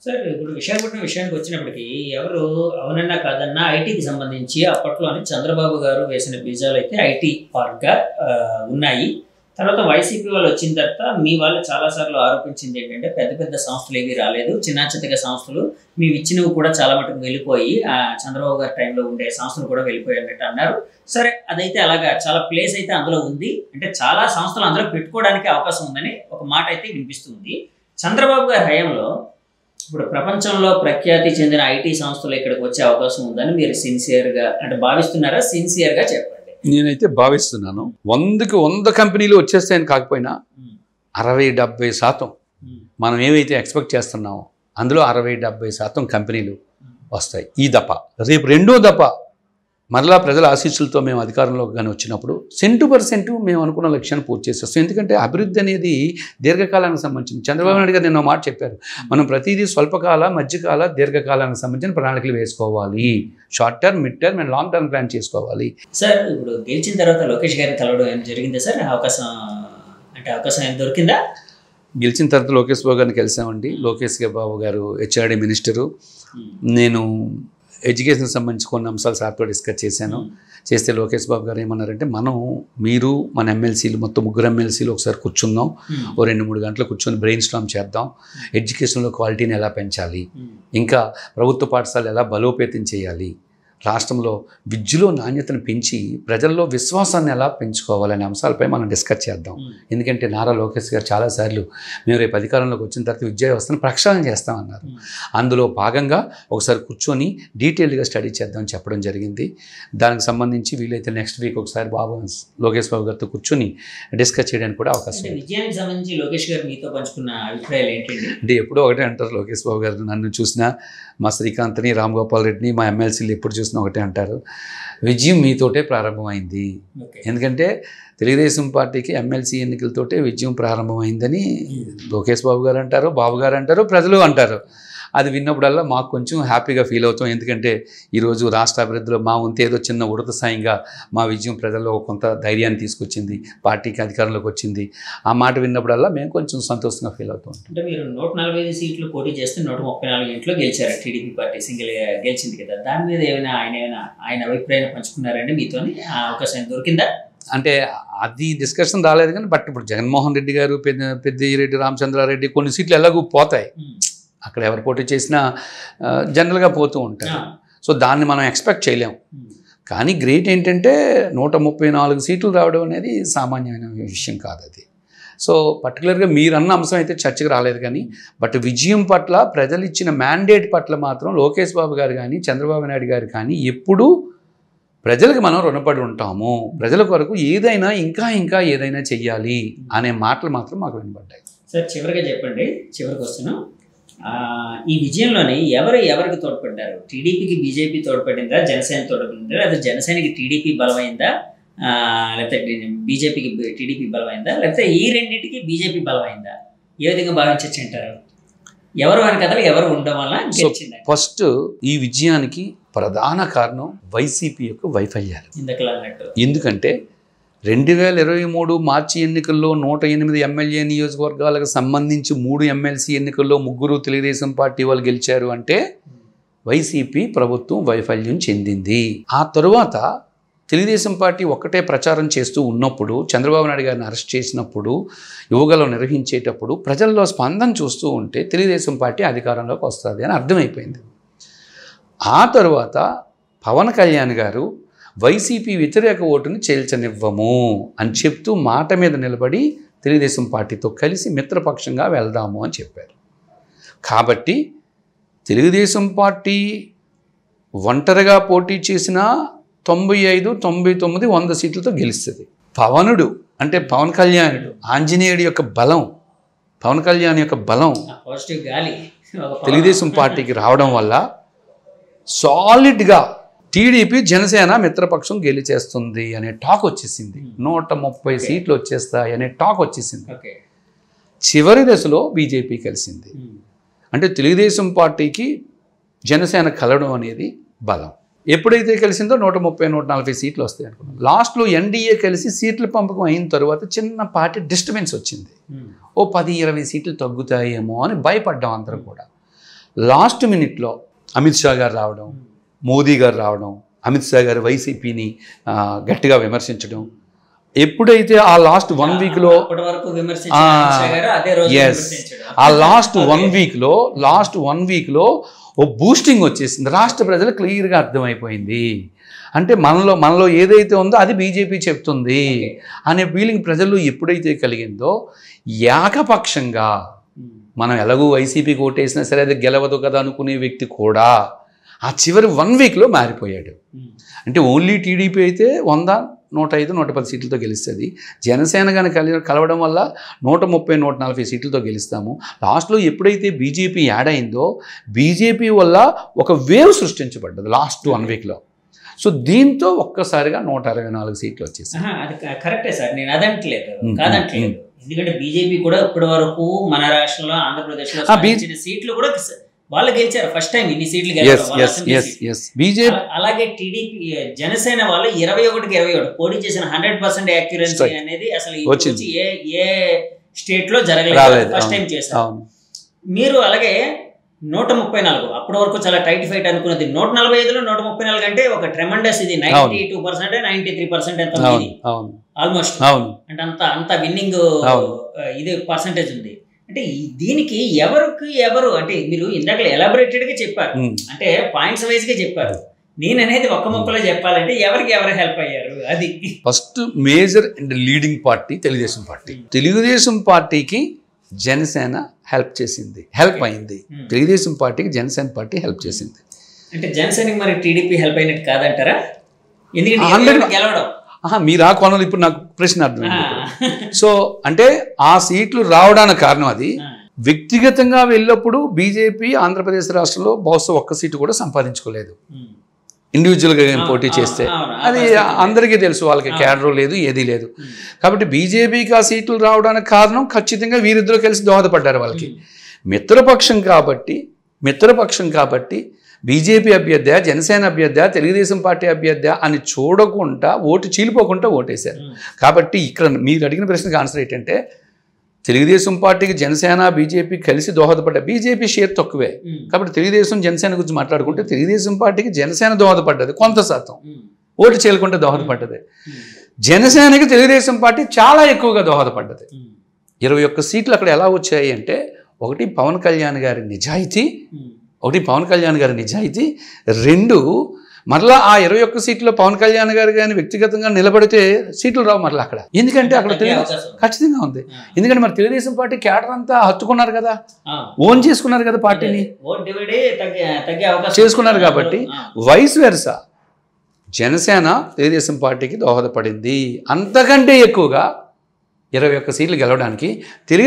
Sir ఇప్పుడు విశాఖపట్నం విషయానికి వచ్చినప్పటికీ ఎవరు అవునన్నా కాదన్నా ఐటీకి సంబంధించి అప్పట్లోనే చంద్రబాబు గారు వేసిన బీజాలు అయితే ఐటీ పార్క్గా ఉన్నాయి. తర్వాత వైసీపీ వాళ్ళు వచ్చిన తర్వాత మీ వాళ్ళు చాలాసార్లు ఆరోపించింది ఏంటంటే పెద్ద పెద్ద సంస్థలు ఏవి రాలేదు, చిన్న చిన్నగా సంస్థలు మేము ఇచ్చినవి కూడా చాలా మటుకు వెళ్ళిపోయి చంద్రబాబు గారి టైంలో ఉండే సంస్థలు కూడా వెళ్ళిపోయి అన్నట్టు అన్నారు. సరే, అదైతే అలాగా చాలా ప్లేస్ అయితే అందులో ఉంది, అంటే చాలా సంస్థలు అందులో పెట్టుకోవడానికి అవకాశం ఉందని ఒక మాట అయితే వినిపిస్తుంది. చంద్రబాబు గారి హయాంలో ఇప్పుడు ప్రపంచంలో ప్రఖ్యాతి చెందిన ఐటీ సంస్థలు ఇక్కడికి వచ్చే అవకాశం ఉందని మీరు సిన్సియర్గా అంటే భావిస్తున్నారా? సిన్సియర్గా చెప్పండి. నేనైతే భావిస్తున్నాను 100కి 100 కంపెనీలు వచ్చేస్తాయని కాకపోయినా 60-70% మనం ఏవైతే ఎక్స్పెక్ట్ చేస్తున్నామో అందులో 60-70% కంపెనీలు వస్తాయి. ఈ దఫ రేపు రెండో దఫ మరలా ప్రజల ఆశీస్సులతో మేము అధికారంలోకి కానీ వచ్చినప్పుడు 100% మేము అనుకున్న లక్ష్యాన్ని పూర్తి చేసేస్తాం. ఎందుకంటే అభివృద్ధి అనేది దీర్ఘకాలానికి సంబంధించింది. చంద్రబాబు నాయుడు గారు నిన్న మాట చెప్పారు, మనం ప్రతిదీ స్వల్పకాల, మధ్యకాల, దీర్ఘకాలానికి సంబంధించిన ప్రణాళికలు వేసుకోవాలి. Short term, mid term and long term plan చేసుకోవాలి. సార్, ఇప్పుడు గెలిచిన తర్వాత లోకేష్ గారిని కలవడం ఏం జరిగిందా సార్? అవకాశం ఏం దొరికిందా? గెలిచిన తర్వాత లోకేష్ బాబు గారిని కలిసామండి. లోకేష్ బాబు గారు హెచ్ఆర్డీ మినిస్టరు. నేను ఎడ్యుకేషన్ సంబంధించి కొన్ని అంశాలు సార్తో డిస్కస్ చేశాను. చేస్తే లోకేష్ బాబు గారు ఏమన్నారంటే, మీరు మన ఎమ్మెల్సీలు మొత్తం 3 ఎమ్మెల్సీలు ఒకసారి కూర్చుందాం, ఓ 2-3 గంటలు కూర్చొని బ్రెయిన్ స్టార్మ్ చేద్దాం. ఎడ్యుకేషన్లో క్వాలిటీని ఎలా పెంచాలి, ఇంకా ప్రభుత్వ పాఠశాలలు ఎలా బలోపేతం చేయాలి, రాష్ట్రంలో విద్యలో నాణ్యతను పెంచి ప్రజల్లో విశ్వాసాన్ని ఎలా పెంచుకోవాలనే అంశాలపై మనం డిస్కస్ చేద్దాం. ఎందుకంటే నారా లోకేష్ గారు చాలాసార్లు మేము రేపు అధికారంలోకి వచ్చిన తర్వాత విద్యా వ్యవస్థను ప్రక్షాళన చేస్తామన్నారు. అందులో భాగంగా ఒకసారి కూర్చొని డీటెయిల్గా స్టడీ చేద్దామని చెప్పడం జరిగింది. దానికి సంబంధించి వీలైతే నెక్స్ట్ వీక్ ఒకసారి లోకేష్ బాబు గారితో కూర్చొని డిస్కస్ చేయడానికి కూడా అవకాశం ఉంది. విజయానికి సంబంధించి లోకేష్ గారు మీతో పంచుకున్న అభిప్రాయాలు ఏంటండి? అంటే ఎప్పుడో ఒకటే అంటారు లోకేష్ బాబు గారు, నన్ను చూసినా మా శ్రీకాంత్ని, రామ్ గోపాల్ రెడ్డిని, మా ఎమ్మెల్సీలు ఎప్పుడు చూసినా ఒకటే అంటారు, విజయం మీతోటే ప్రారంభమైంది. ఎందుకంటే తెలుగుదేశం పార్టీకి ఎమ్మెల్సీ ఎన్నికలతోటే విజయం ప్రారంభమైందని లోకేష్ బాబు గారు అంటారు, బాబు గారు అంటారు, ప్రజలు అంటారు. అది విన్నప్పుడల్లా మాకు కొంచెం హ్యాపీగా ఫీల్ అవుతాం. ఎందుకంటే ఈరోజు రాష్ట్ర అభివృద్ధిలో మా వంతు ఏదో చిన్న ఉడత సాయంగా మా విజయం ప్రజల్లో కొంత ధైర్యాన్ని తీసుకొచ్చింది, పార్టీకి అధికారంలోకి వచ్చింది. ఆ మాట విన్నప్పుడల్లా మేము కొంచెం సంతోషంగా ఫీల్ అవుతాం. అంటే మీరు 145 సీట్లు పోటీ చేస్తే 134 ఇంట్లో గెలిచారు. టీడీపీ పార్టీ సింగిల్గా గెలిచింది కదా, దాని మీద ఆయన అభిప్రాయం పంచుకున్నారండి మీతో? అవకాశం దొరికిందా? అంటే అది డిస్కషన్ రాలేదు కానీ, బట్ ఇప్పుడు జగన్మోహన్ రెడ్డి గారు, పెద్దిరెడ్డి రామచంద్రారెడ్డి కొన్ని సీట్లు ఎలాగూ పోతాయి. అక్కడ ఎవరు పోటీ చేసినా జనరల్గా పోతూ ఉంటారు. సో దాన్ని మనం ఎక్స్పెక్ట్ చేయలేము. కానీ గ్రేట్ ఏంటంటే 134 సీట్లు రావడం అనేది సామాన్యమైన విషయం కాదు అది. సో పర్టికులర్గా మీరన్న అంశం అయితే చర్చకు రాలేదు కానీ, బట్ విజయం పట్ల, ప్రజలు ఇచ్చిన మ్యాండేట్ పట్ల మాత్రం లోకేష్ బాబు గారు కానీ, చంద్రబాబు నాయుడు గారు కానీ ఎప్పుడూ ప్రజలకు మనం రుణపడి ఉంటాము. ప్రజల కొరకు ఏదైనా ఇంకా ఏదైనా చెయ్యాలి అనే మాటలు మాత్రం మాకు వినబడ్డాయి. సార్, చివరిగా చెప్పండి, చివరికి వస్తున్నాం. ఈ విజయంలోని ఎవరికి తోడ్పడ్డారు? టీడీపీకి బీజేపీ తోడ్పడిందా, జనసేన తోడ్పడిందా, లేదా జనసేనకి టీడీపీ బలమైందా, లేకపోతే బీజేపీకి టీడీపీ బలమైందా, లేకపోతే ఈ రెండింటికి బీజేపీ బలమైందా? ఏ విధంగా భావించవచ్చు అంటారు? ఎవరు వెనకథలు ఎవరు ఉండడం వల్ల గెలిచింది? ఫస్ట్ ఈ విజయానికి ప్రధాన కారణం వైసీపీ యొక్క వైఫల్యాలు. ఇందుకు అన్నట్టు ఎందుకంటే 2023 మార్చి ఎన్నికల్లో 108 ఎమ్మెల్యే నియోజకవర్గాలకు సంబంధించి 3 ఎమ్మెల్సీ ఎన్నికల్లో 3 తెలుగుదేశం పార్టీ వాళ్ళు గెలిచారు అంటే వైసీపీ ప్రభుత్వం వైఫల్యం చెందింది. ఆ తరువాత తెలుగుదేశం పార్టీ ఒక్కటే ప్రచారం చేస్తూ ఉన్నప్పుడు, చంద్రబాబు నాయుడు గారిని అరెస్ట్ చేసినప్పుడు, యువగలం నిర్వహించేటప్పుడు ప్రజల్లో స్పందన చూస్తూ ఉంటే తెలుగుదేశం పార్టీ అధికారంలోకి వస్తుంది అని అర్థమైపోయింది. ఆ తరువాత పవన్ కళ్యాణ్ గారు వైసీపీ వ్యతిరేక ఓటుని చేల్చనివ్వము అని చెప్తూ మాట మీద నిలబడి తెలుగుదేశం పార్టీతో కలిసి మిత్రపక్షంగా వెళ్దాము అని చెప్పారు. కాబట్టి తెలుగుదేశం పార్టీ ఒంటరిగా పోటీ చేసిన 95, 99, 100 సీట్లతో గెలుస్తుంది. పవనుడు అంటే పవన్ కళ్యాణుడు, ఆంజనేయుడి యొక్క బలం, పవన్ కళ్యాణ్ యొక్క బలం తెలుగుదేశం పార్టీకి రావడం వల్ల సాలిడ్గా టీడీపీ జనసేన మిత్రపక్షం గెలిచేస్తుంది అనే టాక్ వచ్చేసింది. 130 సీట్లు వచ్చేస్తాయి అనే టాక్ వచ్చేసింది. చివరి దశలో బీజేపీ కలిసింది. అంటే తెలుగుదేశం పార్టీకి జనసేన కలవడం అనేది బలం. ఎప్పుడైతే కలిసిందో 130, 140 సీట్లు వస్తాయి అనుకున్నాం. లాస్ట్లో ఎన్డీఏ కలిసి సీట్ల పంపకం అయిన తర్వాత చిన్నపాటి డిస్టర్బెన్స్ వచ్చింది. ఓ 10-20 సీట్లు తగ్గుతాయేమో అని భయపడ్డాం అందరం కూడా. లాస్ట్ మినిట్లో అమిత్ షా గారు రావడం, మోదీ గారు రావడం, అమిత్ షా గారు వైసీపీని గట్టిగా విమర్శించడం, ఎప్పుడైతే ఆ లాస్ట్ 1 వీక్లో ఆ లాస్ట్ 1 వీక్లో ఓ బూస్టింగ్ వచ్చేసింది. రాష్ట్ర ప్రజలు క్లియర్గా అర్థమైపోయింది. అంటే మనలో ఏదైతే ఉందో అది బీజేపీ చెప్తుంది అనే ఫీలింగ్ ప్రజల్లో ఎప్పుడైతే కలిగిందో, ఏకపక్షంగా మనం ఎలాగూ వైసీపీకి ఓటేసినా సరే అది గెలవదు కదా అనుకునే వ్యక్తి కూడా ఆ చివరి 1 వీక్లో మారిపోయాడు. అంటే ఓన్లీ టీడీపీ అయితే 100, 105, 110 సీట్లతో గెలుస్తుంది. జనసేన కానీ కలవడం వల్ల 130, 140 సీట్లతో గెలుస్తాము. లాస్ట్లో ఎప్పుడైతే బీజేపీ యాడ్ అయిందో, బీజేపీ వల్ల ఒక వేవ్ సృష్టించబడ్డది లాస్ట్ 1 వీక్లో. సో దీంతో ఒక్కసారిగా 164 సీట్లు వచ్చేసాయి. అది కరెక్టే సార్, నేను అదంటలేదు, కాదంటలేదు. ఎందుకంటే బీజేపీ కూడా ఇప్పటి వరకు మన రాష్ట్రంలో, ఆంధ్రప్రదేశ్లో సీట్లు కూడా వాళ్ళు గెలిచారు ఫస్ట్ టైం ఇన్ని సీట్లు గెలిచారు. అలాగే టీడీపీ జనసేన వాళ్ళు 21కి 21 పోటీ చేసిన 100% యాక్యురసీ అనేది అసలు ఏ స్టేట్ లో జరగలేదు, ఫస్ట్ టైం చేశారు. మీరు అలాగే 134 అప్పటి వరకు చాలా టైట్ ఫైట్ అనుకున్నది 145లో 134 అంటే ఒక ట్రెమండస్, ఇది 92%, 93% ఎంత ఆల్మోస్ట్, అంటే అంత విన్నింగ్ ఇది పర్సంటేజ్ ఉంది. అంటే దీనికి ఎవరు అంటే మీరు ఇందాక ఎలాబొరేటెడ్ గా చెప్పారు, అంటే పాయింట్స్ వైజ్ గా చెప్పారు. నేను అనేది ఒక్క ముక్కలో చెప్పాలంటే ఎవరు హెల్ప్ అయ్యారు? అది first major and leading party Telugu Desam పార్టీకి జనసేన హెల్ప్ అయింది. తెలుగుదేశం పార్టీకి జనసేన పార్టీ హెల్ప్ చేసింది. అంటే జనసేనకి మరి టీడీపీ హెల్ప్ అయినట్టు కాదంటారా? ఎందుకంటే గెలవడం మీరు ఆ కోణంలో ఇప్పుడు నాకు ప్రశ్న అర్థమైంది. సో అంటే ఆ సీట్లు రావడానికి కారణం అది. వ్యక్తిగతంగా వెళ్ళినప్పుడు బీజేపీ ఆంధ్రప్రదేశ్ రాష్ట్రంలో బహుశా ఒక్క సీటు కూడా సంపాదించుకోలేదు. ఇండివిజువల్గా పోటీ చేస్తే అది అందరికీ తెలుసు, వాళ్ళకి క్యాడర్ లేదు, ఏదీ లేదు. కాబట్టి బీజేపీకి ఆ సీట్లు రావడానికి కారణం ఖచ్చితంగా వీరిద్దరూ కలిసి దోహదపడ్డారు వాళ్ళకి. మిత్రపక్షం కాబట్టి బీజేపీ అభ్యర్థి, జనసేన అభ్యర్థి, తెలుగుదేశం పార్టీ అభ్యర్థి అని చూడకుండా చీలిపోకుండా ఓటేశారు. కాబట్టి ఇక్కడ మీరు అడిగిన ప్రశ్నకు ఆన్సర్ ఏంటంటే, తెలుగుదేశం పార్టీకి జనసేన బీజేపీ కలిసి దోహదపడ్డాయి. బీజేపీ షేర్ తక్కువే కాబట్టి తెలుగుదేశం జనసేన గురించి మాట్లాడుకుంటే తెలుగుదేశం పార్టీకి జనసేన దోహదపడ్డది, కొంత శాతం ఓటు చేయకుండా దోహదపడ్డది. జనసేనకి తెలుగుదేశం పార్టీ చాలా ఎక్కువగా దోహదపడ్డది. 21 సీట్లు అక్కడ ఎలా వచ్చాయి అంటే, ఒకటి పవన్ కళ్యాణ్ గారి నిజాయితీ, 2 మరలా ఆ 21 సీట్లో పవన్ కళ్యాణ్ గారు కానీ వ్యక్తిగతంగా నిలబడితే సీట్లు రావు మరలా అక్కడ. ఎందుకంటే అక్కడ ఖచ్చితంగా ఉంది. ఎందుకంటే మరి తెలుగుదేశం పార్టీ క్యాడర్ అంతా హత్తుకున్నారు కదా, ఓన్ చేసుకున్నారు కదా, పార్టీని చేసుకున్నారు. కాబట్టి వైస్ వెర్సా జనసేన తెలుగుదేశం పార్టీకి దోహదపడింది. అంతకంటే ఎక్కువగా 21 సీట్లు గెలవడానికి